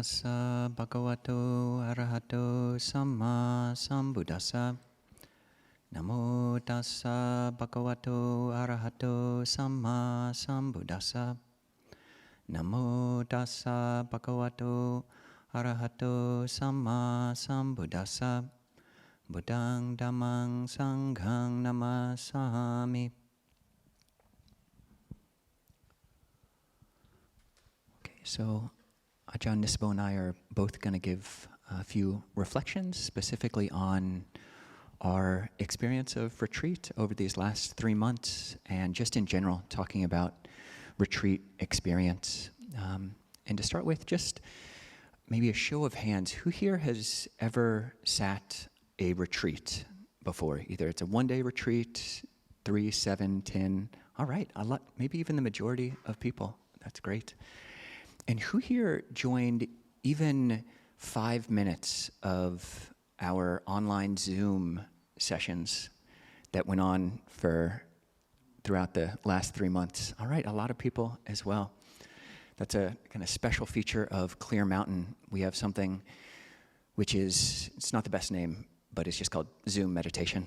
tassa bhagavato arahato samma sambuddhassa. Namo tassa bhagavato arahato samma sambuddhassa. Namo tassa bhagavato arahato samma sambuddhassa. Buddhang dhammang sanghang namasami. Okay, so Ajahn, Nisabho, and I are both going to give a few reflections specifically on our experience of retreat over these last 3 months and just in general talking about retreat experience. And to start with, just maybe a show of hands. Who here has ever sat a retreat before? Either it's a one-day retreat, 3, 7, 10. All right, a lot, maybe even the majority of people. That's great. And who here joined even 5 minutes of our online Zoom sessions that went on throughout the last 3 months? All right, a lot of people as well. That's a kind of special feature of Clear Mountain. We have something which is, it's not the best name, but it's just called Zoom meditation,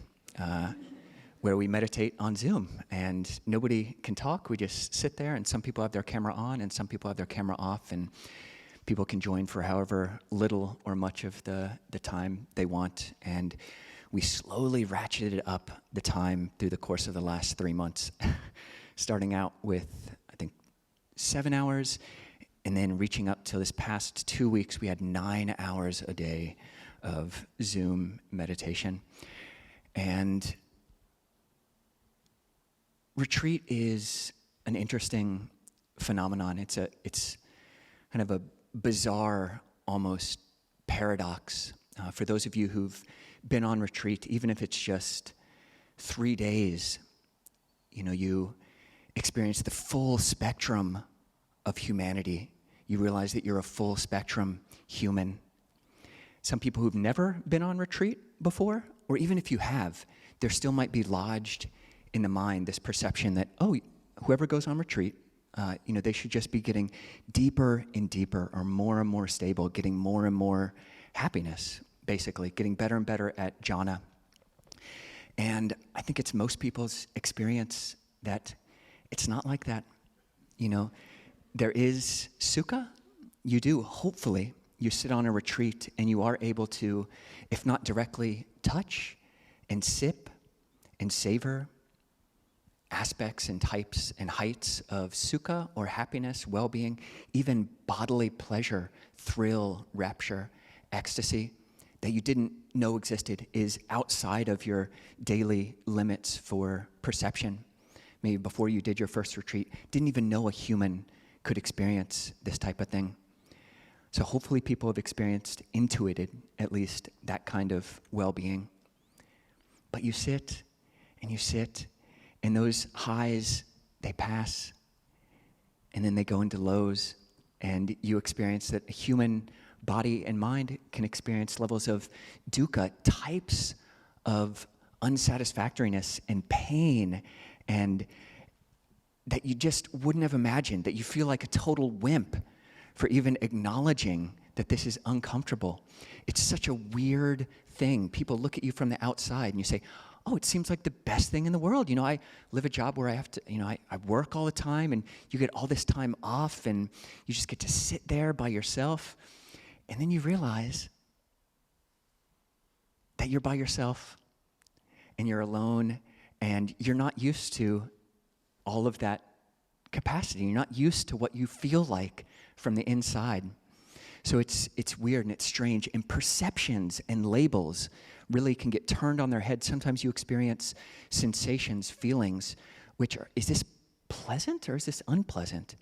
where we meditate on Zoom and nobody can talk. We just sit there and some people have their camera on and some people have their camera off, and people can join for however little or much of the time they want. And we slowly ratcheted up the time through the course of the last 3 months, starting out with, I think, 7 hours, and then reaching up till this past 2 weeks, we had 9 hours a day of Zoom meditation. And retreat is an interesting phenomenon. It's kind of a bizarre, almost paradox. For those of you who've been on retreat, even if it's just 3 days, you experience the full spectrum of humanity. You realize that you're a full spectrum human. Some people who've never been on retreat before, or even if you have, there still might be lodged in the mind this perception that, oh, whoever goes on retreat, they should just be getting deeper and deeper, or more and more stable, getting more and more happiness, basically, getting better and better at jhana. And I think it's most people's experience that it's not like that. There is sukha. You do, hopefully, you sit on a retreat and you are able to, if not directly, touch and sip and savor aspects and types and heights of sukha or happiness, well-being, even bodily pleasure, thrill, rapture, ecstasy that you didn't know existed, is outside of your daily limits for perception. Maybe before you did your first retreat, didn't even know a human could experience this type of thing. So hopefully people have experienced, intuited at least, that kind of well-being. But you sit, and those highs, they pass, and then they go into lows, and you experience that a human body and mind can experience levels of dukkha, types of unsatisfactoriness and pain, and that you just wouldn't have imagined, that you feel like a total wimp for even acknowledging that this is uncomfortable. It's such a weird thing. People look at you from the outside and you say, oh, it seems like the best thing in the world. I live a job where I have to, I work all the time, and you get all this time off and you just get to sit there by yourself. And then you realize that you're by yourself and you're alone and you're not used to all of that capacity. You're not used to what you feel like from the inside. So it's weird and it's strange. And perceptions and labels really can get turned on their head. Sometimes you experience sensations, feelings, which are, is this pleasant or is this unpleasant?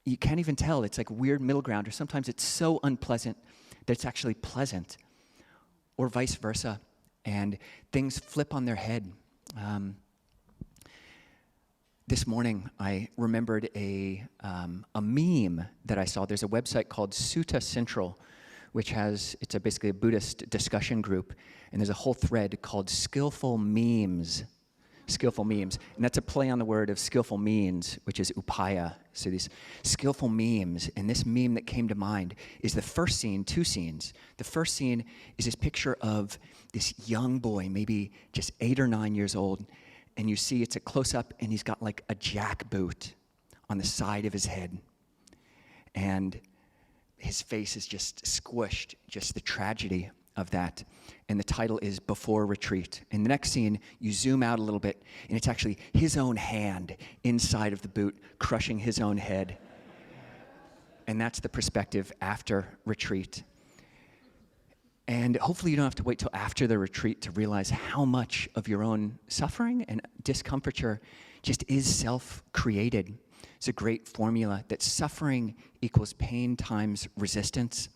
You can't even tell. It's like weird middle ground. Or sometimes it's so unpleasant that it's actually pleasant, or vice versa. And things flip on their head. This morning, I remembered a meme that I saw. There's a website called Sutta Central, which it's basically a Buddhist discussion group, and there's a whole thread called Skillful Memes. Skillful memes. And that's a play on the word of skillful means, which is upaya. So these skillful memes. And this meme that came to mind is the first scene, two scenes. The first scene is this picture of this young boy, maybe just 8 or 9 years old. And you see it's a close-up, and he's got like a jackboot on the side of his head. And his face is just squished, just the tragedy of that. And the title is Before Retreat. In the next scene, you zoom out a little bit, and it's actually his own hand inside of the boot, crushing his own head. And that's the perspective after retreat. And hopefully you don't have to wait till after the retreat to realize how much of your own suffering and discomfiture just is self-created. It's a great formula that suffering equals pain times resistance.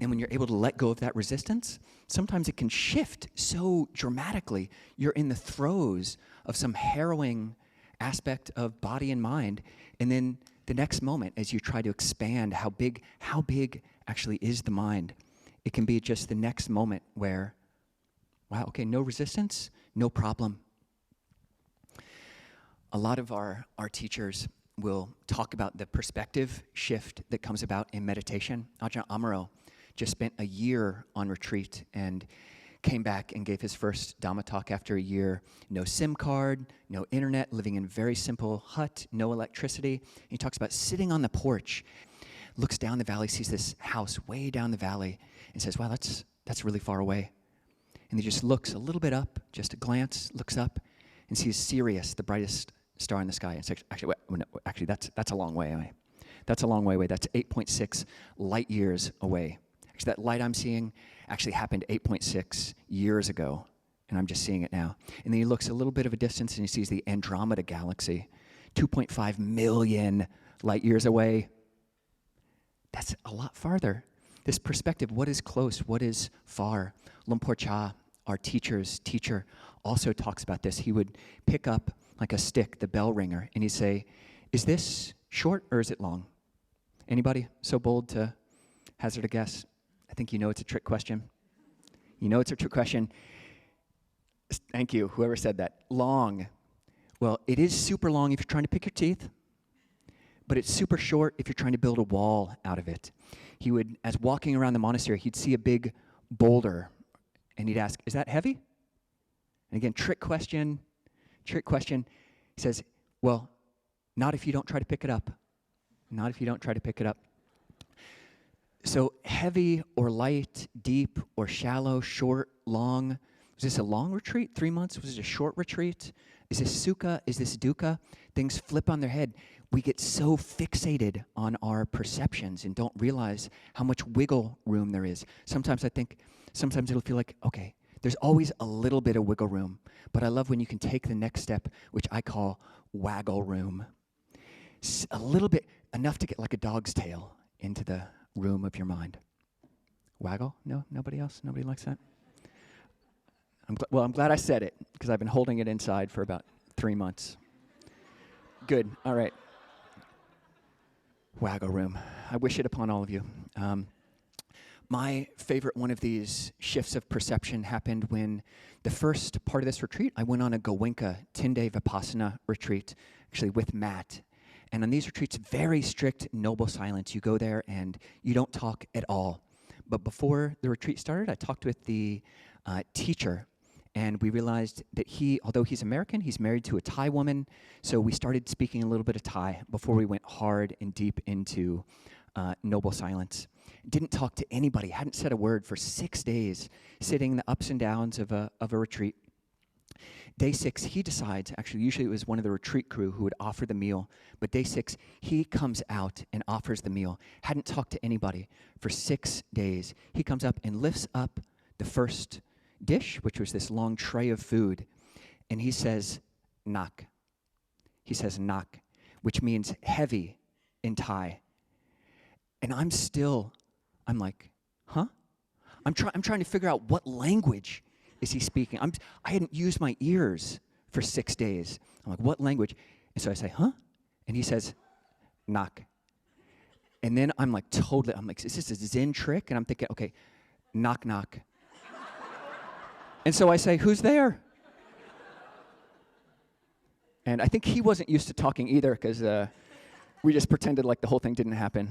And when you're able to let go of that resistance, sometimes it can shift so dramatically. You're in the throes of some harrowing aspect of body and mind. And then the next moment, as you try to expand how big actually is the mind, it can be just the next moment where, wow, okay, no resistance, no problem. A lot of our teachers will talk about the perspective shift that comes about in meditation. Ajahn Amaro just spent a year on retreat and came back and gave his first Dhamma talk after a year. No SIM card, no internet, living in a very simple hut, no electricity. He talks about sitting on the porch, looks down the valley, sees this house way down the valley, and says, wow, that's really far away. And he just looks a little bit up, just a glance, looks up, and sees Sirius, the brightest star in the sky. And says, actually, that's a long way away. That's a long way away. That's 8.6 light years away. Actually, that light I'm seeing actually happened 8.6 years ago, and I'm just seeing it now. And then he looks a little bit of a distance, and he sees the Andromeda galaxy, 2.5 million light years away. That's a lot farther. This perspective, what is close, what is far? Lumpur Cha, our teacher's teacher, also talks about this. He would pick up like a stick, the bell ringer, and he'd say, is this short or is it long? Anybody so bold to hazard a guess? I think you know it's a trick question. You know it's a trick question. Thank you, whoever said that. Long. Well, it is super long if you're trying to pick your teeth, but it's super short if you're trying to build a wall out of it. He would, as walking around the monastery, he'd see a big boulder, and he'd ask, is that heavy? And again, trick question. He says, well, not if you don't try to pick it up. Not if you don't try to pick it up. So heavy or light, deep or shallow, short, long. Was this a long retreat, 3 months? Was it a short retreat? Is this sukha? Is this dukkha? Things flip on their head. We get so fixated on our perceptions and don't realize how much wiggle room there is. Sometimes it'll feel like, okay, there's always a little bit of wiggle room. But I love when you can take the next step, which I call waggle room. A little bit, enough to get like a dog's tail into the room of your mind. Waggle? No? Nobody else? Nobody likes that? I'm glad I said it, because I've been holding it inside for about 3 months. Good. All right. Waggle room. I wish it upon all of you. My favorite one of these shifts of perception happened when the first part of this retreat, I went on a Goenka 10-day Vipassana retreat, actually with Matt. And on these retreats, very strict, noble silence. You go there and you don't talk at all. But before the retreat started, I talked with the teacher, and we realized that although he's American, he's married to a Thai woman. So we started speaking a little bit of Thai before we went hard and deep into noble silence. Didn't talk to anybody, hadn't said a word for 6 days, sitting the ups and downs of a retreat. Day 6, he decides, actually usually it was one of the retreat crew who would offer the meal, but day 6, he comes out and offers the meal. Hadn't talked to anybody for 6 days. He comes up and lifts up the first dish, which was this long tray of food, and he says, nak. He says nak, which means heavy in Thai. And I'm like, huh? I'm trying to figure out what language is he speaking. I hadn't used my ears for 6 days. I'm like, what language? And so I say, huh? And he says, knock. And then I'm like, is this a Zen trick? And I'm thinking, okay, knock, knock. And so I say, who's there? And I think he wasn't used to talking either, because we just pretended like the whole thing didn't happen.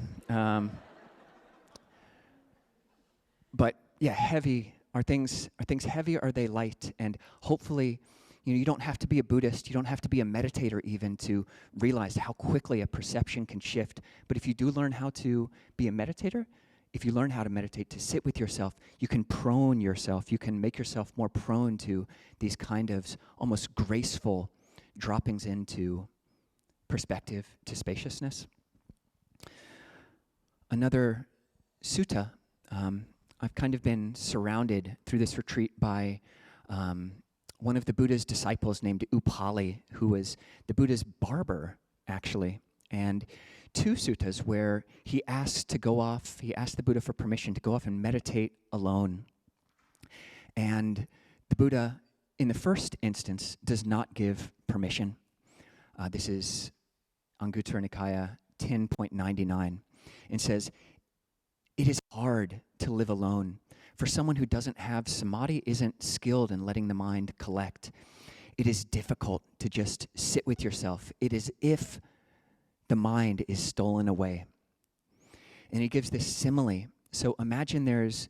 But yeah, heavy. Are things heavy or are they light? And hopefully, you don't have to be a Buddhist, you don't have to be a meditator even to realize how quickly a perception can shift. But if you do learn how to be a meditator, if you learn how to meditate, to sit with yourself, you can prone yourself, you can make yourself more prone to these kind of almost graceful droppings into perspective, to spaciousness. Another sutta, I've kind of been surrounded through this retreat by one of the Buddha's disciples named Upali, who was the Buddha's barber, actually. And two suttas where he asked the Buddha for permission to go off and meditate alone. And the Buddha, in the first instance, does not give permission. This is Anguttara Nikaya 10.99, and says, "It is hard to live alone. For someone who doesn't have samadhi, isn't skilled in letting the mind collect. It is difficult to just sit with yourself. It is if the mind is stolen away." And he gives this simile. So imagine there's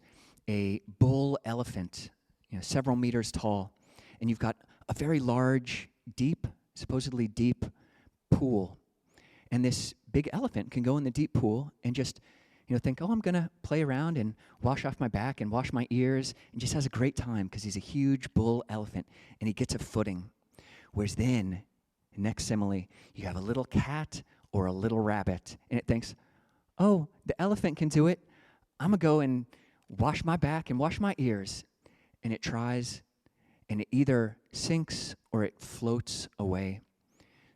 a bull elephant, several meters tall, and you've got a very large, supposedly deep pool. And this big elephant can go in the deep pool and just think, I'm going to play around and wash off my back and wash my ears, and just has a great time because he's a huge bull elephant, and he gets a footing. Whereas then, next simile, you have a little cat or a little rabbit, and it thinks, oh, the elephant can do it. I'm going to go and wash my back and wash my ears. And it tries, and it either sinks or it floats away.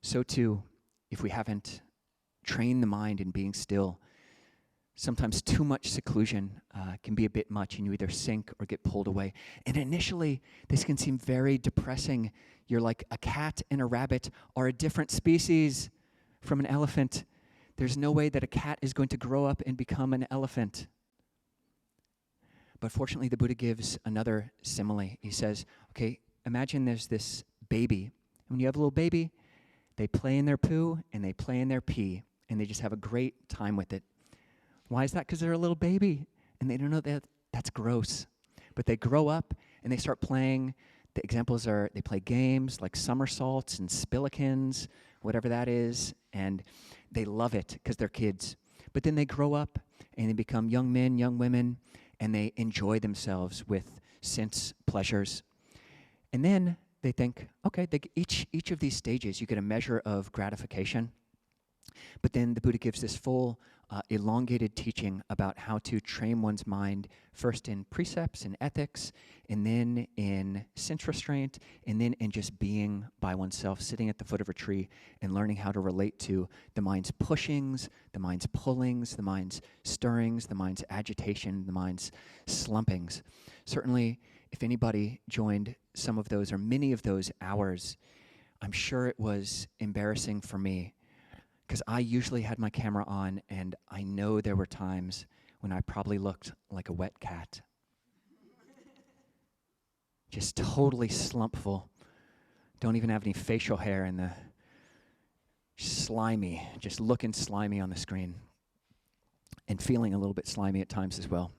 So too, if we haven't trained the mind in being still, sometimes too much seclusion can be a bit much, and you either sink or get pulled away. And initially, this can seem very depressing. You're like, a cat and a rabbit are a different species from an elephant. There's no way that a cat is going to grow up and become an elephant. But fortunately, the Buddha gives another simile. He says, okay, imagine there's this baby. When you have a little baby, they play in their poo and they play in their pee, and they just have a great time with it. Why is that? Because they're a little baby, and they don't know that that's gross. But they grow up, and they start playing. The examples are, they play games like somersaults and spillikins, whatever that is, and they love it because they're kids. But then they grow up, and they become young men, young women, and they enjoy themselves with sense pleasures. And then they think, okay, each of these stages, you get a measure of gratification. But then the Buddha gives this full elongated teaching about how to train one's mind, first in precepts and ethics, and then in sense restraint, and then in just being by oneself, sitting at the foot of a tree and learning how to relate to the mind's pushings, the mind's pullings, the mind's stirrings, the mind's agitation, the mind's slumpings. Certainly, if anybody joined some of those or many of those hours, I'm sure it was embarrassing for me, because I usually had my camera on, and I know there were times when I probably looked like a wet cat. Just totally slumpful. Don't even have any facial hair, and the slimy, just looking slimy on the screen, and feeling a little bit slimy at times as well.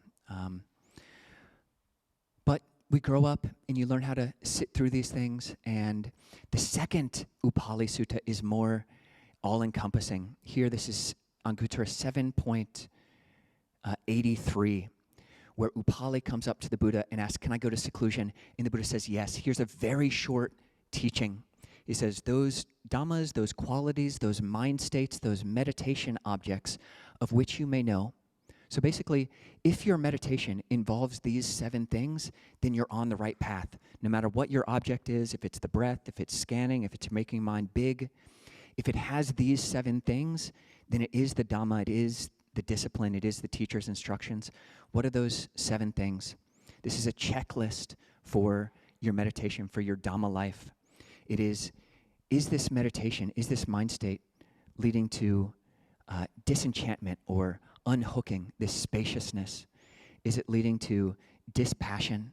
But we grow up, and you learn how to sit through these things, and the second Upali Sutta is more all-encompassing. Here, this is Anguttara 7.83, where Upali comes up to the Buddha and asks, can I go to seclusion? And the Buddha says, yes. Here's a very short teaching. He says, those dhammas, those qualities, those mind states, those meditation objects of which you may know. So basically, if your meditation involves these 7 things, then you're on the right path. No matter what your object is, if it's the breath, if it's scanning, if it's making mind big, if it has these 7 things, then it is the Dhamma, it is the discipline, it is the teacher's instructions. What are those 7 things? This is a checklist for your meditation, for your Dhamma life. It is this meditation, is this mind state leading to disenchantment or unhooking, this spaciousness? Is it leading to dispassion?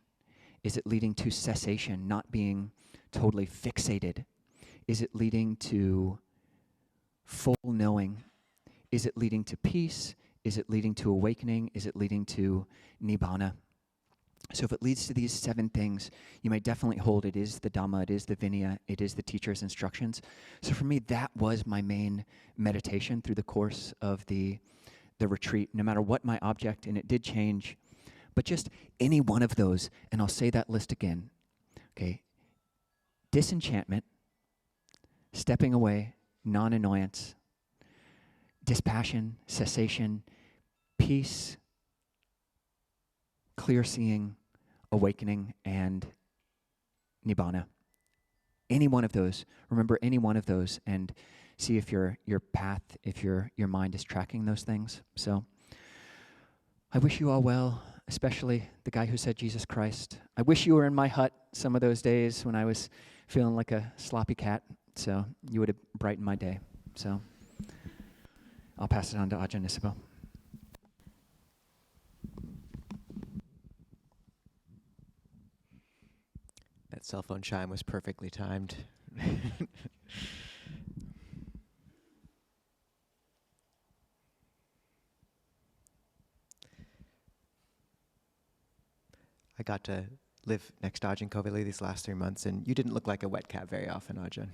Is it leading to cessation, not being totally fixated? Is it leading to full knowing? Is it leading to peace? Is it leading to awakening? Is it leading to nibbana? So if it leads to these 7 things, you may definitely hold it is the Dhamma, it is the Vinaya, it is the teacher's instructions. So for me, that was my main meditation through the course of the retreat, no matter what my object, and it did change, but just any one of those, and I'll say that list again, okay? Disenchantment, stepping away, non-annoyance, dispassion, cessation, peace, clear seeing, awakening, and nibbana. Any one of those. Remember any one of those and see if your path, if your mind is tracking those things. So I wish you all well, especially the guy who said Jesus Christ. I wish you were in my hut some of those days when I was feeling like a sloppy cat. So you would have brightened my day. So I'll pass it on to Ajahn Nisabho. That cell phone chime was perfectly timed. I got to live next to Ajahn Kovilo these last 3 months, and you didn't look like a wet cat very often, Ajahn.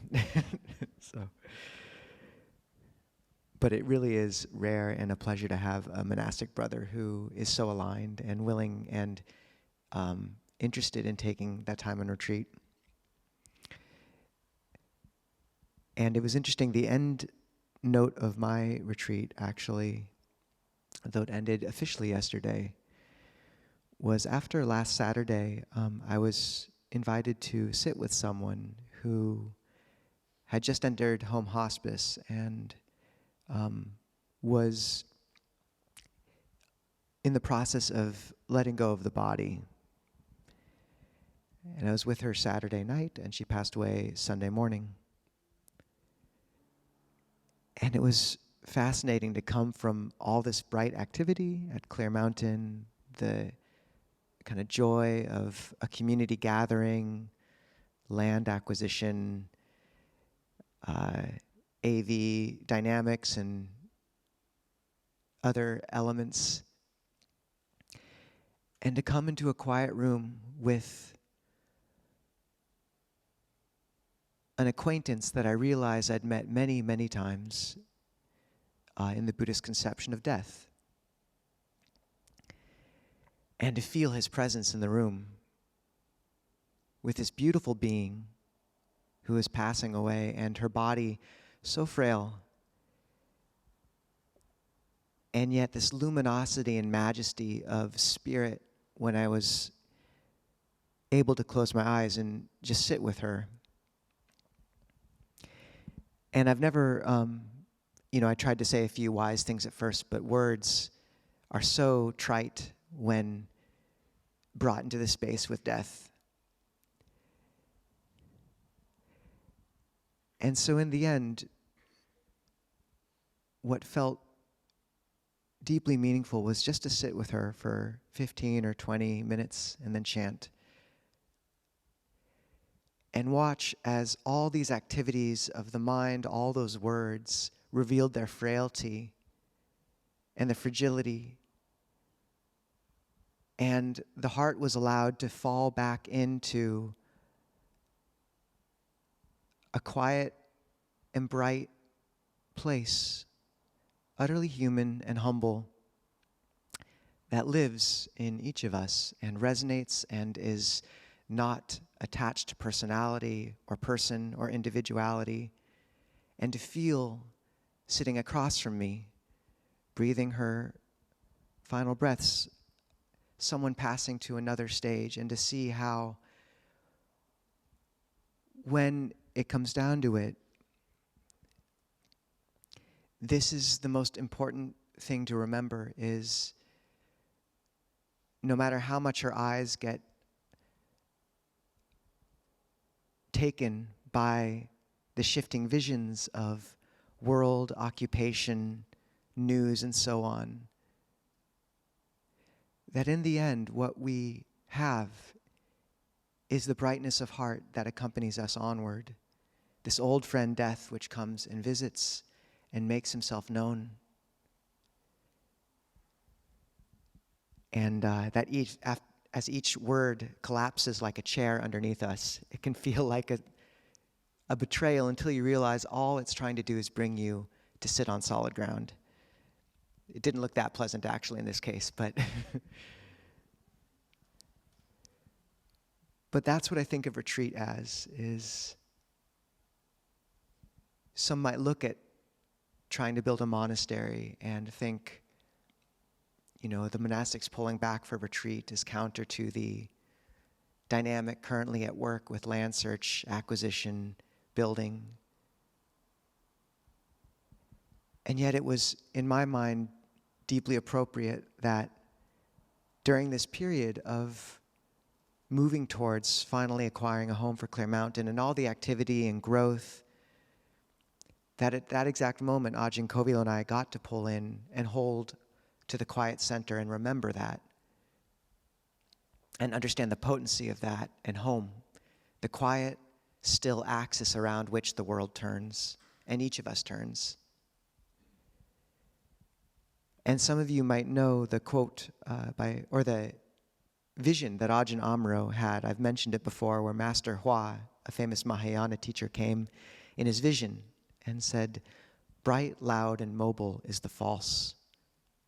But it really is rare and a pleasure to have a monastic brother who is so aligned and willing and interested in taking that time on retreat. And it was interesting, the end note of my retreat, actually, though it ended officially yesterday, was after last Saturday, I was invited to sit with someone who had just entered home hospice and was in the process of letting go of the body. And I was with her Saturday night, and she passed away Sunday morning. And it was fascinating to come from all this bright activity at Clear Mountain, the kind of joy of a community gathering, land acquisition, AV dynamics, and other elements, and to come into a quiet room with an acquaintance that I realized I'd met many, many times in the Buddhist conception of death. And to feel his presence in the room with this beautiful being who is passing away, and her body so frail, and yet this luminosity and majesty of spirit when I was able to close my eyes and just sit with her. And I've never, I tried to say a few wise things at first, but words are so trite when brought into the space with death. And so in the end, what felt deeply meaningful was just to sit with her for 15 or 20 minutes and then chant. And watch as all these activities of the mind, all those words, revealed their frailty and the fragility. And the heart was allowed to fall back into a quiet and bright place, utterly human and humble, that lives in each of us and resonates and is not attached to personality or person or individuality. And to feel, sitting across from me, breathing her final breaths, someone passing to another stage, and to see how, when it comes down to it, this is the most important thing to remember, is no matter how much our eyes get taken by the shifting visions of world, occupation, news, and so on, that in the end, what we have is the brightness of heart that accompanies us onward. this old friend death which comes and visits and makes himself known. And as each word collapses like a chair underneath us, it can feel like a betrayal until you realize all it's trying to do is bring you to sit on solid ground. It didn't look that pleasant actually in this case, but but that's what I think of retreat as, is some might look at trying to build a monastery and think, the monastics pulling back for retreat is counter to the dynamic currently at work with land search, acquisition, building. And yet it was, in my mind, deeply appropriate that during this period of moving towards finally acquiring a home for Clear Mountain and all the activity and growth, that at that exact moment, Ajahn Kovilo and I got to pull in and hold to the quiet center and remember that and understand the potency of that and home, the quiet, still axis around which the world turns and each of us turns. And some of you might know the quote or the vision that Ajahn Amaro had. I've mentioned it before, where Master Hua, a famous Mahayana teacher, came in his vision and said, "Bright, loud, and mobile is the false.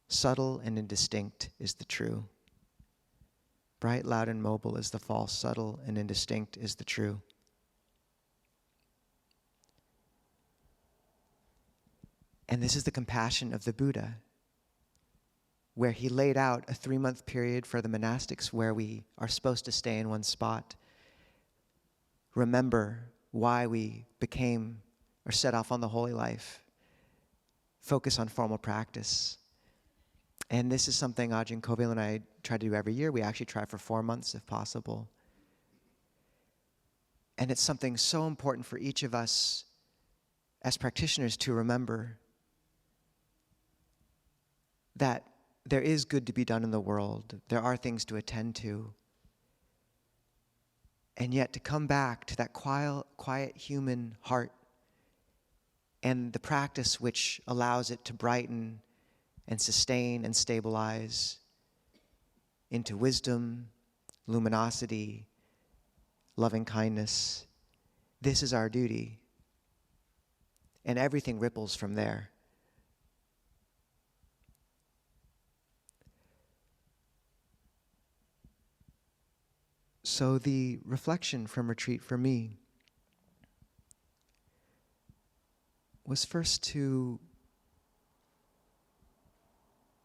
Subtle and indistinct is the true." Bright, loud, and mobile is the false. Subtle and indistinct is the true. And this is the compassion of the Buddha, where he laid out a 3-month period for the monastics where we are supposed to stay in one spot, remember why we became or set off on the holy life, focus on formal practice. And this is something Ajahn Kovilo and I try to do every year. We actually try for 4 months if possible. And it's something so important for each of us as practitioners to remember that there is good to be done in the world. There are things to attend to. And yet to come back to that quiet human heart and the practice which allows it to brighten and sustain and stabilize into wisdom, luminosity, loving kindness. This is our duty. And everything ripples from there. So the reflection from retreat for me was first to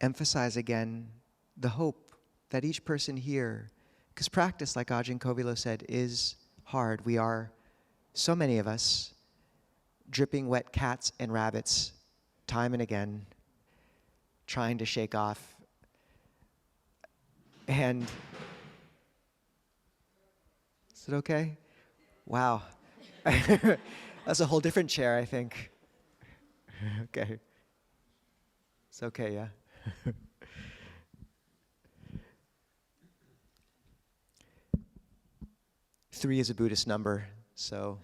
emphasize again the hope that each person here, because practice, like Ajahn Kovilo said, is hard. We are, so many of us, dripping wet cats and rabbits time and again, trying to shake off. And is it okay? Wow. That's a whole different chair, I think. Okay. It's okay, yeah? Three is a Buddhist number, so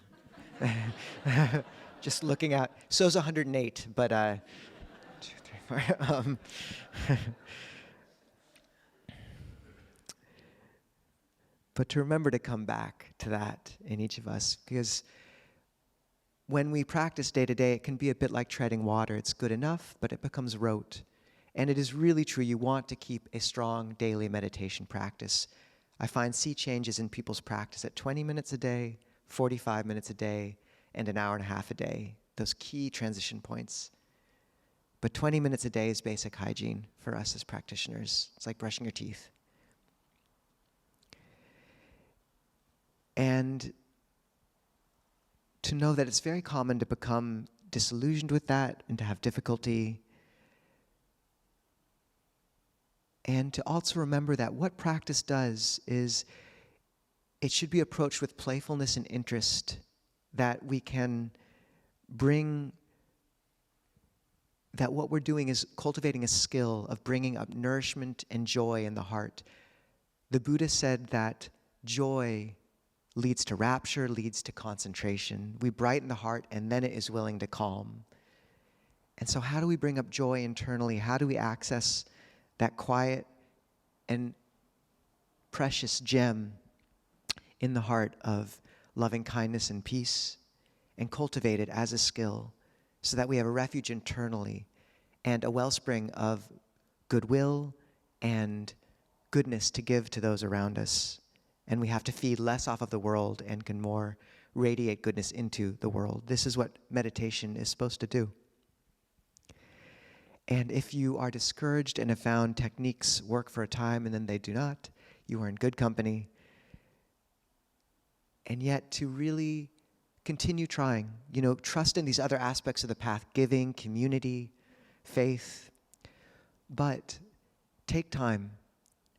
just looking at, so's 108, but 2, 3, 4. But to remember to come back to that in each of us, because when we practice day to day, it can be a bit like treading water. It's good enough, but it becomes rote. And it is really true, you want to keep a strong daily meditation practice. I find sea changes in people's practice at 20 minutes a day, 45 minutes a day, and an hour and a half a day, those key transition points. But 20 minutes a day is basic hygiene for us as practitioners. It's like brushing your teeth. And to know that it's very common to become disillusioned with that and to have difficulty. And to also remember that what practice does is it should be approached with playfulness and interest, that we can bring, that what we're doing is cultivating a skill of bringing up nourishment and joy in the heart. The Buddha said that joy leads to rapture, leads to concentration. We brighten the heart, and then it is willing to calm. And so how do we bring up joy internally? How do we access that quiet and precious gem in the heart of loving kindness and peace, and cultivate it as a skill so that we have a refuge internally and a wellspring of goodwill and goodness to give to those around us? And we have to feed less off of the world and can more radiate goodness into the world. This is what meditation is supposed to do. And if you are discouraged and have found techniques work for a time and then they do not, you are in good company. And yet to really continue trying, trust in these other aspects of the path, giving, community, faith. But take time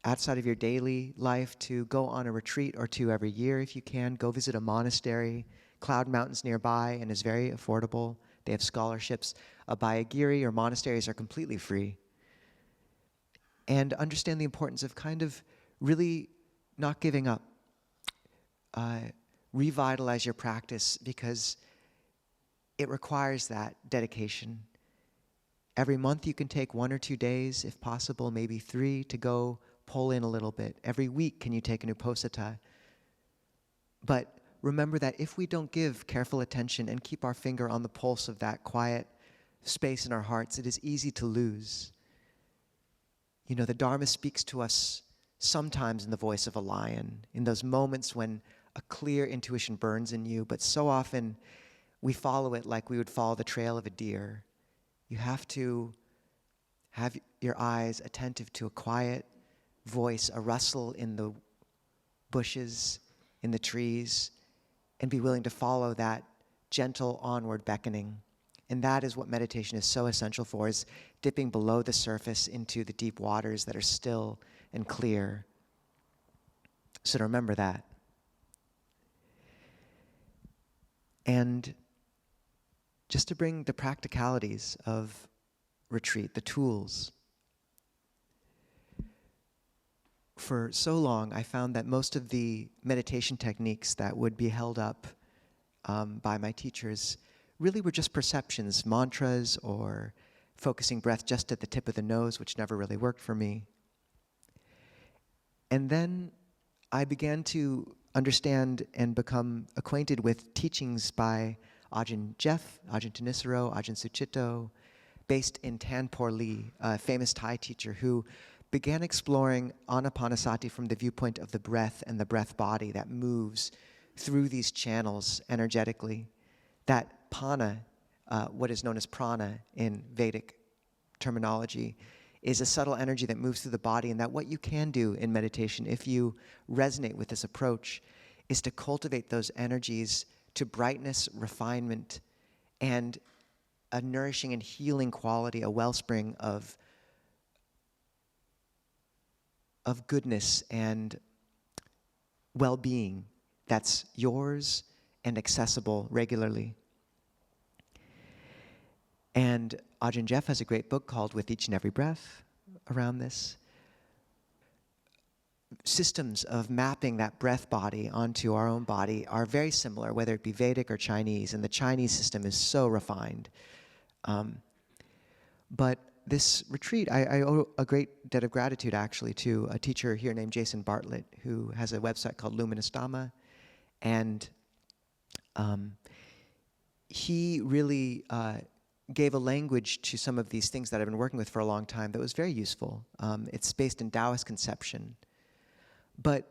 outside of your daily life to go on a retreat or two every year if you can. Go visit a monastery. Cloud Mountain's nearby and is very affordable. They have scholarships. Abhayagiri or monasteries are completely free. And understand the importance of kind of really not giving up. Revitalize your practice because it requires that dedication. Every month you can take 1 or 2 days, if possible, maybe 3, to go pull in a little bit. Every week can you take an uposatha. But remember that if we don't give careful attention and keep our finger on the pulse of that quiet space in our hearts, it is easy to lose. The Dharma speaks to us sometimes in the voice of a lion, in those moments when a clear intuition burns in you, but so often we follow it like we would follow the trail of a deer. You have to have your eyes attentive to a quiet voice, a rustle in the bushes, in the trees, and be willing to follow that gentle onward beckoning. And that is what meditation is so essential for, is dipping below the surface into the deep waters that are still and clear. So to remember that. And just to bring the practicalities of retreat, the tools. For so long, I found that most of the meditation techniques that would be held up by my teachers really were just perceptions, mantras, or focusing breath just at the tip of the nose, which never really worked for me. And then I began to understand and become acquainted with teachings by Ajahn Jeff, Ajahn Nisabho, Ajahn Suchito, based in Tanpur Lee, a famous Thai teacher who began exploring anapanasati from the viewpoint of the breath and the breath body that moves through these channels energetically. That pana, what is known as prana in Vedic terminology, is a subtle energy that moves through the body, and that what you can do in meditation, if you resonate with this approach, is to cultivate those energies to brightness, refinement, and a nourishing and healing quality, a wellspring of goodness and well-being that's yours and accessible regularly. And Ajahn Jeff has a great book called With Each and Every Breath around this. Systems of mapping that breath body onto our own body are very similar, whether it be Vedic or Chinese, and the Chinese system is so refined. But this retreat, I owe a great debt of gratitude actually to a teacher here named Jason Bartlett, who has a website called Luminous Dhamma, and he really gave a language to some of these things that I've been working with for a long time that was very useful. It's based in Taoist conception, but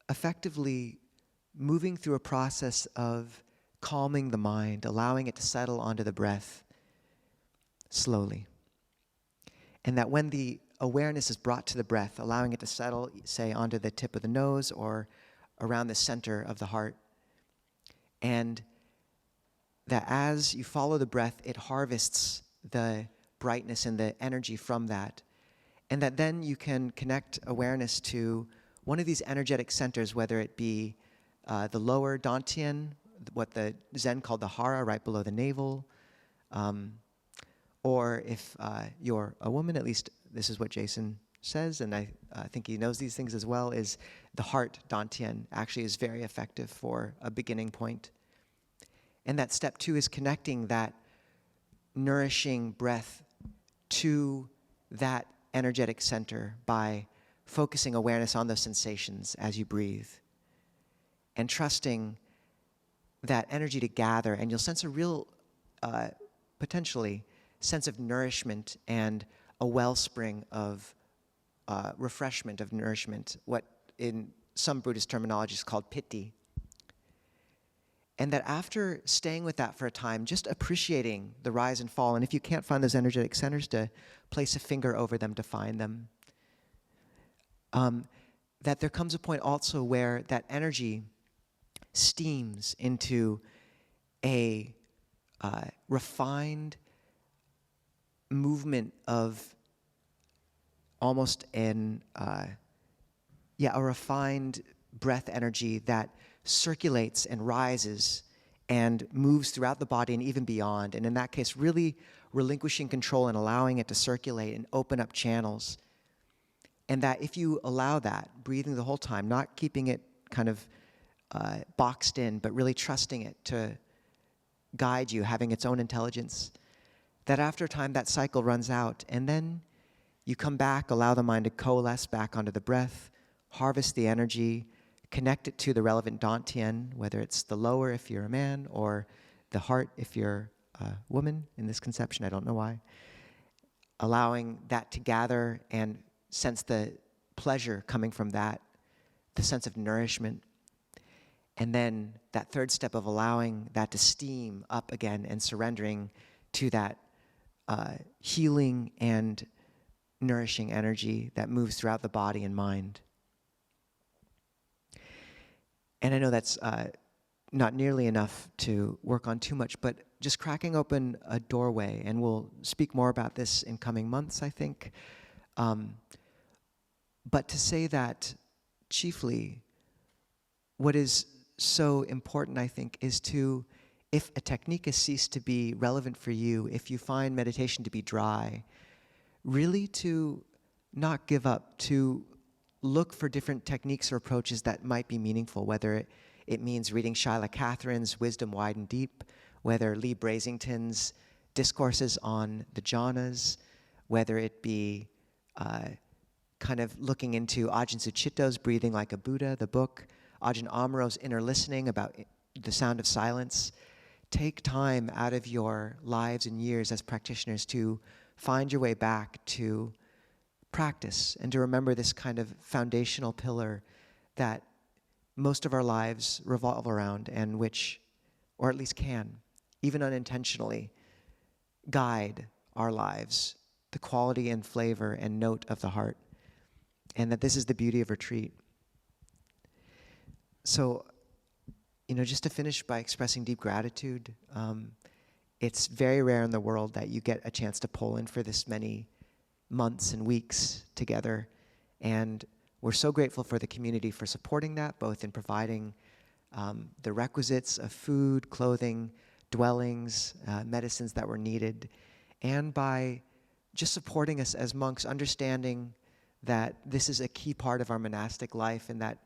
effectively moving through a process of calming the mind, allowing it to settle onto the breath slowly. And that when the awareness is brought to the breath, allowing it to settle, say, onto the tip of the nose or around the center of the heart, and that as you follow the breath, it harvests the brightness and the energy from that. And that then you can connect awareness to one of these energetic centers, whether it be the lower dantian, what the Zen called the hara, right below the navel, or if you're a woman, at least this is what Jason says, and I think he knows these things as well, is the heart dantian actually is very effective for a beginning point. And that step 2 is connecting that nourishing breath to that energetic center by focusing awareness on those sensations as you breathe and trusting that energy to gather, and you'll sense a real, potentially, sense of nourishment and a wellspring of refreshment, of nourishment, what in some Buddhist terminology is called piti. And that after staying with that for a time, just appreciating the rise and fall, and if you can't find those energetic centers, to place a finger over them to find them. That there comes a point also where that energy steams into a refined movement of almost a refined breath energy that circulates and rises and moves throughout the body and even beyond. And in that case, really relinquishing control and allowing it to circulate and open up channels. And that if you allow that, breathing the whole time, not keeping it kind of boxed in, but really trusting it to guide you, having its own intelligence, that after a time that cycle runs out, and then you come back, allow the mind to coalesce back onto the breath, harvest the energy, connect it to the relevant dantian, whether it's the lower if you're a man or the heart if you're a woman in this conception, I don't know why. Allowing that to gather and sense the pleasure coming from that, the sense of nourishment. And then that third step of allowing that to steam up again and surrendering to that healing and nourishing energy that moves throughout the body and mind. And I know that's not nearly enough to work on too much, but just cracking open a doorway, and we'll speak more about this in coming months, I think. But to say that chiefly, what is so important, I think, is to, if a technique has ceased to be relevant for you, if you find meditation to be dry, really to not give up, to look for different techniques or approaches that might be meaningful, whether it means reading Shyla Catherine's Wisdom Wide and Deep, whether Lee Brasington's discourses on the jhanas, whether it be kind of looking into Ajahn Sucitto's Breathing Like a Buddha, the book, Ajahn Amaro's Inner Listening about the sound of silence. Take time out of your lives and years as practitioners to find your way back to practice and to remember this kind of foundational pillar that most of our lives revolve around, and which, or at least can, even unintentionally, guide our lives, the quality and flavor and note of the heart, and that this is the beauty of retreat. So, just to finish by expressing deep gratitude, it's very rare in the world that you get a chance to pull in for this many months and weeks together, and we're so grateful for the community for supporting that, both in providing the requisites of food, clothing, dwellings, medicines that were needed, and by just supporting us as monks, understanding that this is a key part of our monastic life, and that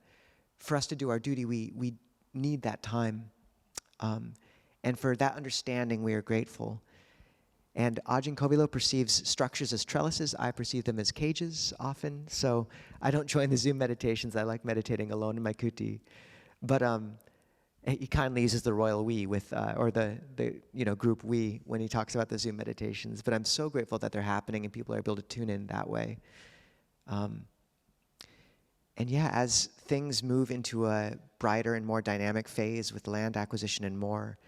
for us to do our duty, we need that time. And for that understanding, we are grateful. And Ajahn Kovilo perceives structures as trellises. I perceive them as cages often. So I don't join the Zoom meditations. I like meditating alone in my kuti. But he kindly uses the royal we with, or the group we when he talks about the Zoom meditations. But I'm so grateful that they're happening and people are able to tune in that way. And yeah, as things move into a brighter and more dynamic phase with land acquisition and more,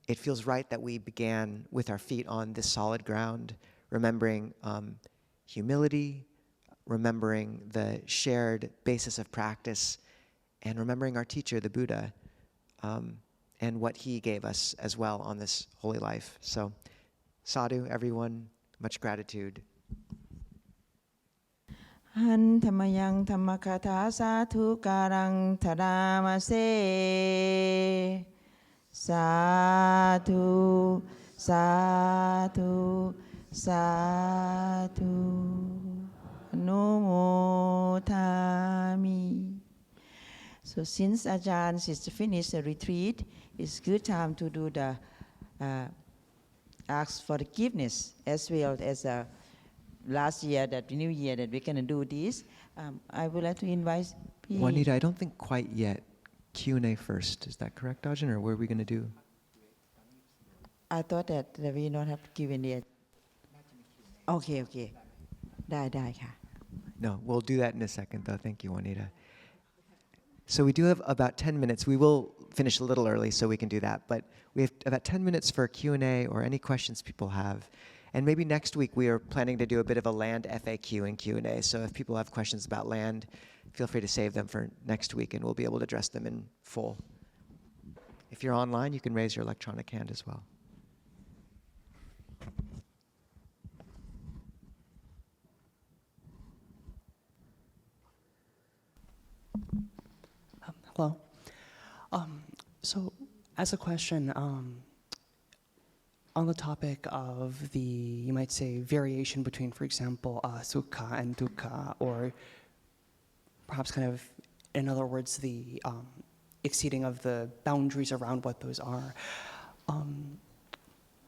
it feels right that we began with our feet on this solid ground, remembering humility, remembering the shared basis of practice, and remembering our teacher, the Buddha, and what he gave us as well on this holy life. So, sadhu, everyone, much gratitude. หันธรรมยังธรรมคาถาสาธุการังธดามเสสาธุสาธุสาธุ anumotami. So since Ajahns is to finish the retreat, it's good time to do the ask for forgiveness as well as last year, that new year that we're going to do this. I would like to invite Juanita, I don't think quite yet. Q&A first. Is that correct, Ajahn, or what are we going to do? I thought that we don't have to give in yet. Okay. ได้ค่ะ No, we'll do that in a second, though. Thank you, Juanita. So we do have about 10 minutes. We will finish a little early so we can do that. But we have about 10 minutes for Q&A or any questions people have. And maybe next week we are planning to do a bit of a land FAQ and Q&A. So if people have questions about land, feel free to save them for next week and we'll be able to address them in full. If you're online, you can raise your electronic hand as well. Hello. So, as a question, on the topic of the, you might say, variation between, for example, sukha and dukkha, or perhaps kind of, in other words, the exceeding of the boundaries around what those are.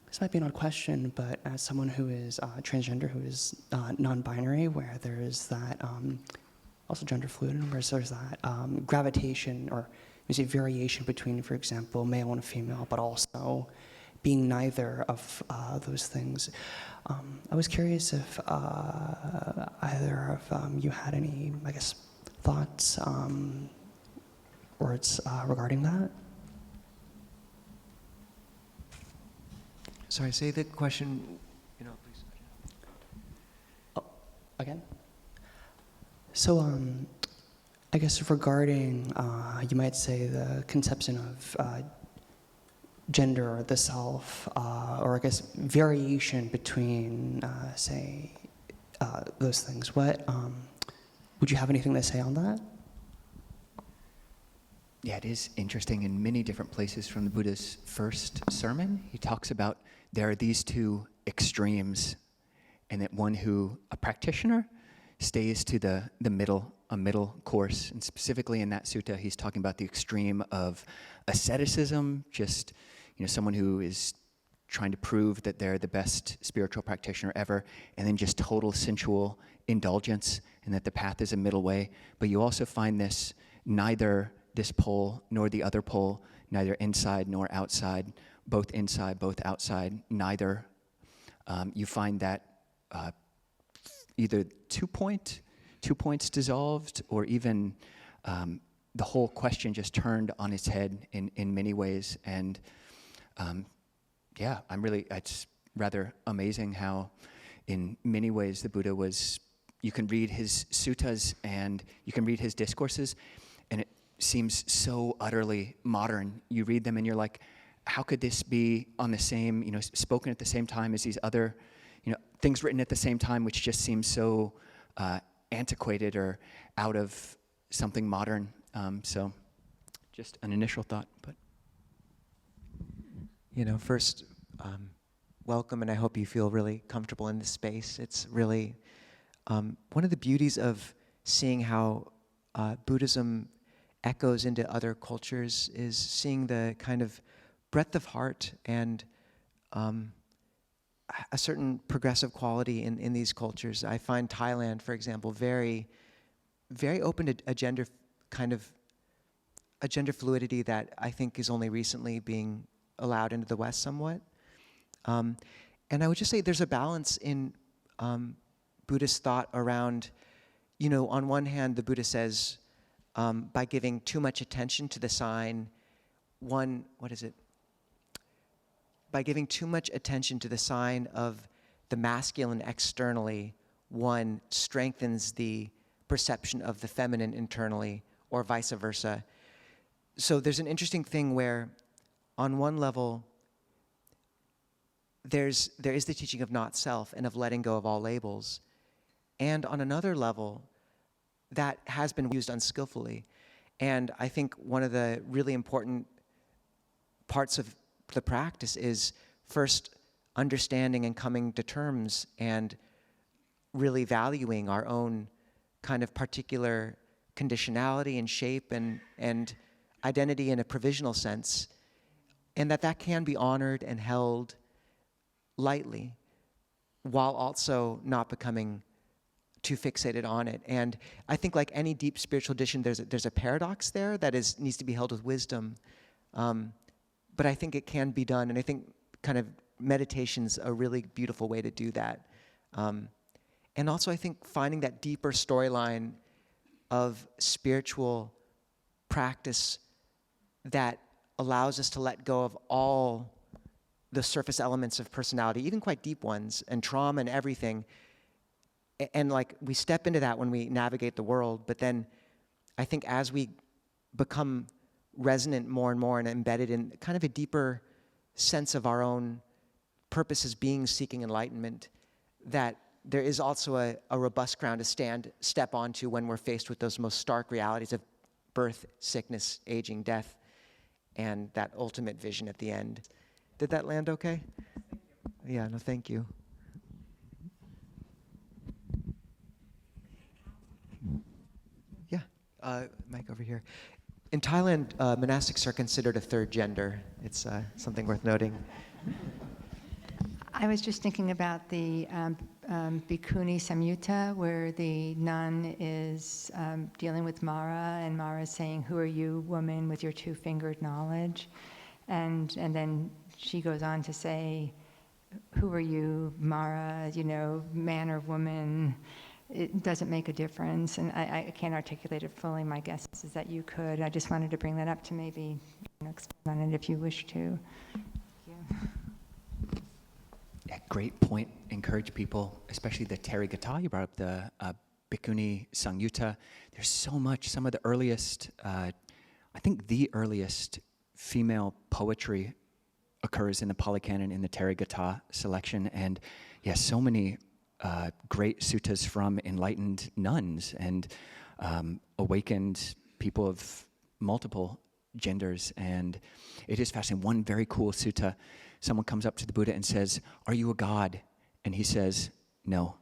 This might be an odd question, but as someone who is transgender, who is non-binary, where there is that also gender fluid, where there's that gravitation or you say variation between, for example, male and female, but also being neither of those things. I was curious if either of you had any, I guess, thoughts, words regarding that. Sorry, say the question, please. Oh, again? So, I guess regarding, you might say, the conception of gender or the self, or I guess variation between, say, those things. What would you have anything to say on that? Yeah, it is interesting. In many different places from the Buddha's first sermon, he talks about there are these two extremes, and that one who, a practitioner, stays to the middle, a middle course. And specifically in that sutta, he's talking about the extreme of asceticism, just someone who is trying to prove that they're the best spiritual practitioner ever, and then just total sensual indulgence, and that the path is a middle way. But you also find this, neither this pole nor the other pole, neither inside nor outside, both inside, both outside, neither. You find that either 2 points dissolved, or even the whole question just turned on its head in many ways. And it's rather amazing how in many ways the Buddha was, you can read his suttas and you can read his discourses, and it seems so utterly modern. You read them and you're like, how could this be on the same, spoken at the same time as these other, things written at the same time, which just seems so antiquated or out of something modern. So just an initial thought. But First, welcome, and I hope you feel really comfortable in this space. It's really one of the beauties of seeing how Buddhism echoes into other cultures is seeing the kind of breadth of heart and a certain progressive quality in these cultures. I find Thailand, for example, very, very open to a gender fluidity that I think is only recently being allowed into the West somewhat. And I would just say there's a balance in Buddhist thought around, on one hand, the Buddha says, by giving too much attention to the sign, by giving too much attention to the sign of the masculine externally, one strengthens the perception of the feminine internally, or vice versa. So there's an interesting thing where, on one level, there is the teaching of not self and of letting go of all labels. And on another level, that has been used unskillfully. And I think one of the really important parts of the practice is first understanding and coming to terms and really valuing our own kind of particular conditionality and shape and identity in a provisional sense, and that can be honored and held lightly while also not becoming too fixated on it. And I think like any deep spiritual tradition, there's a paradox there that needs to be held with wisdom. But I think it can be done, and I think kind of meditation's a really beautiful way to do that. And also I think finding that deeper storyline of spiritual practice that allows us to let go of all the surface elements of personality, even quite deep ones, and trauma and everything. And like we step into that when we navigate the world, but then I think as we become resonant more and more and embedded in kind of a deeper sense of our own purpose as being seeking enlightenment, that there is also a robust ground to step onto when we're faced with those most stark realities of birth, sickness, aging, death, and that ultimate vision at the end. Did that land okay? Yeah, no, thank you. Yeah, Mike over here. In Thailand, monastics are considered a third gender. It's something worth noting. I was just thinking about the Bhikkhuni Samyutta, where the nun is dealing with Mara, and Mara is saying, "Who are you, woman, with your two-fingered knowledge?" And then she goes on to say, "Who are you, Mara, man or woman? It doesn't make a difference." And I can't articulate it fully. My guess is that you could. I just wanted to bring that up to maybe expand on it if you wish to. Thank you. Yeah, great point. Encourage people, especially the Therigatha. You brought up the Bhikkhuni Samyutta. There's so much. Some of the earliest, I think the earliest female poetry occurs in the Pali Canon in the Therigatha selection. And yeah, so many great suttas from enlightened nuns and awakened people of multiple genders. And it is fascinating. One very cool sutta, someone comes up to the Buddha and says, "Are you a god?" And he says, "No."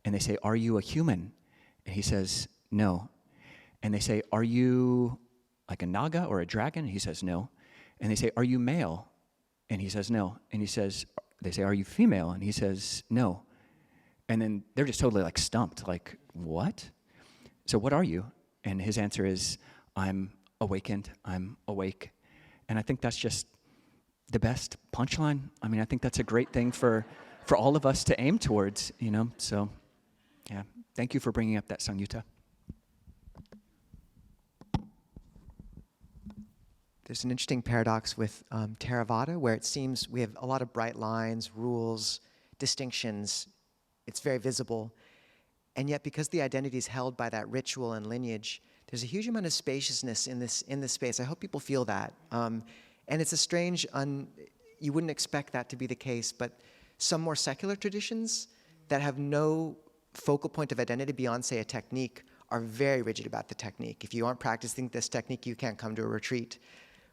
And they say, "Are you a human?" And he says, "No." And they say, "Are you like a naga or a dragon?" And he says, "No." And they say, "Are you male?" And he says, "No." And they say, "Are you female?" And he says, "No." And then they're just totally like stumped, like, "What? So what are you?" And his answer is, "I'm awakened, I'm awake." And I think that's just the best punchline. I mean, I think that's a great thing for all of us to aim towards, So, yeah, thank you for bringing up that Samyutta. There's an interesting paradox with Theravada, where it seems we have a lot of bright lines, rules, distinctions. It's very visible. And yet, because the identity is held by that ritual and lineage, there's a huge amount of spaciousness in this space. I hope people feel that. And it's a strange, you wouldn't expect that to be the case, but some more secular traditions that have no focal point of identity beyond, say, a technique are very rigid about the technique. If you aren't practicing this technique, you can't come to a retreat.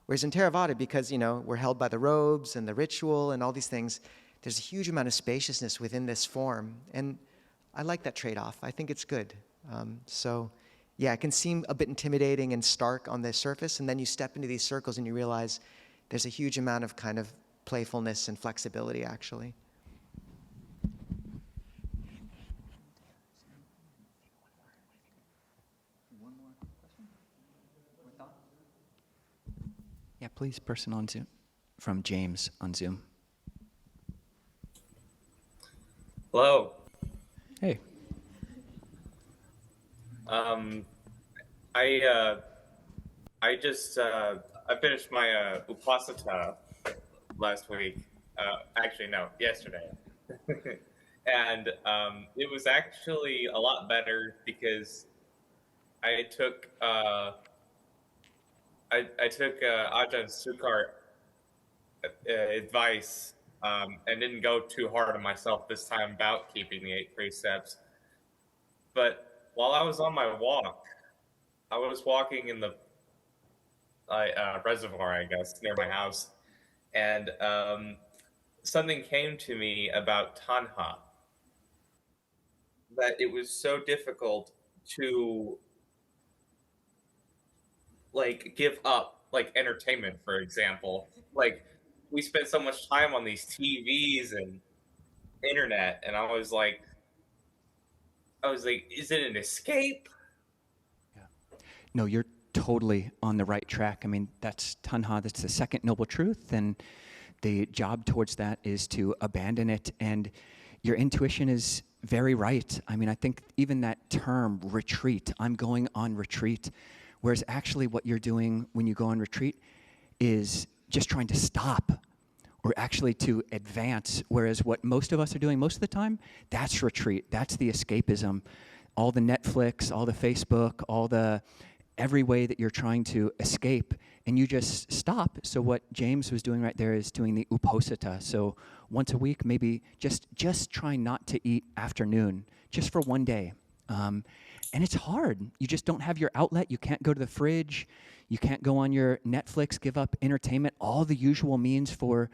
Whereas in Theravada, because we're held by the robes and the ritual and all these things, there's a huge amount of spaciousness within this form. And I like that trade-off. I think it's good. So yeah, it can seem a bit intimidating and stark on the surface, and then you step into these circles and you realize there's a huge amount of kind of playfulness and flexibility, actually. Yeah, please, person on Zoom. From James on Zoom. Hello. Hey. I finished my Upasata last week. Actually, no, yesterday. And it was actually a lot better because I took Ajahn Sukha advice and didn't go too hard on myself this time about keeping the 8 precepts. But while I was on my walk, I was walking in the reservoir, I guess, near my house, and something came to me about tanha. that it was so difficult to like give up like entertainment, for example. Like we spent so much time on these TVs and internet, and I was like, is it an escape? No, you're totally on the right track. I mean, that's tanha, that's the second noble truth, and the job towards that is to abandon it. And your intuition is very right. I mean, I think even that term, retreat, I'm going on retreat, whereas actually what you're doing when you go on retreat is just trying to stop or actually to advance, whereas what most of us are doing most of the time, that's retreat, that's the escapism. All the Netflix, all the Facebook, all the every way that you're trying to escape, and you just stop. So what James was doing right there is doing the uposatha. So once a week, maybe just try not to eat afternoon, just for one day. And it's hard. You just don't have your outlet. You can't go to the fridge. You can't go on your Netflix, give up entertainment. All the usual means for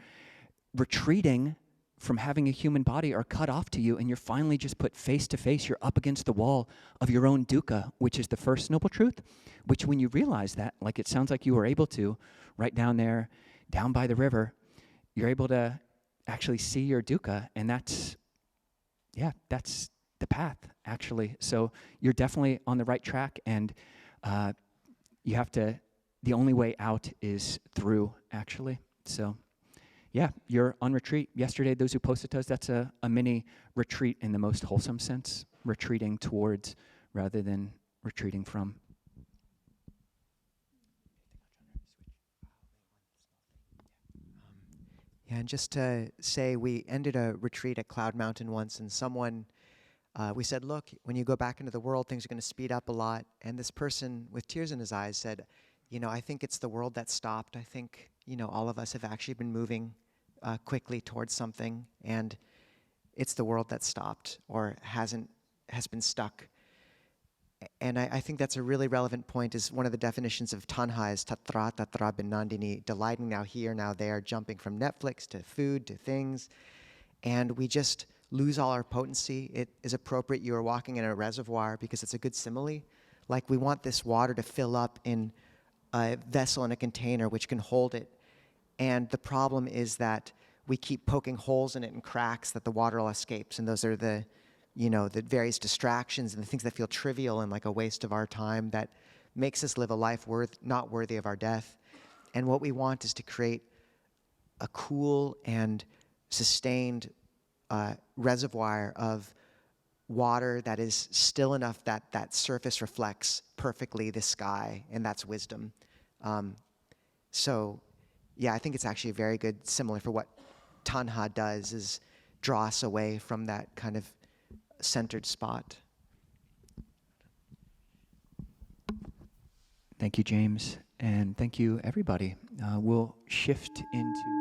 retreating from having a human body are cut off to you, and you're finally just put face to face. You're up against the wall of your own dukkha, which is the first noble truth, which when you realize that, like it sounds like you were able to, right down there, down by the river, you're able to actually see your dukkha, and that's the path, actually. So you're definitely on the right track, and you have to, the only way out is through, actually. So yeah, you're on retreat. Yesterday, those uposatthas, that's a mini retreat in the most wholesome sense, retreating towards rather than retreating from. Yeah, and just to say, we ended a retreat at Cloud Mountain once, and someone, we said, look, when you go back into the world, things are going to speed up a lot. And this person with tears in his eyes said, I think it's the world that stopped. I think, all of us have actually been moving quickly towards something, and it's the world that stopped or has been stuck. And I think that's a really relevant point. Is one of the definitions of tanha is tatra binandini, delighting now here, now there, jumping from Netflix to food to things, and we just lose all our potency. It is appropriate you are walking in a reservoir because it's a good simile. Like we want this water to fill up in a vessel in a container which can hold it. And the problem is that we keep poking holes in it and cracks that the water all escapes. And those are the various distractions and the things that feel trivial and like a waste of our time that makes us live a life not worthy of our death. And what we want is to create a cool and sustained reservoir of water that is still enough that that surface reflects perfectly the sky, and that's wisdom. Yeah, I think it's actually very good, similar for what tanha does, is draw us away from that kind of centered spot. Thank you, James, and thank you, everybody. We'll shift into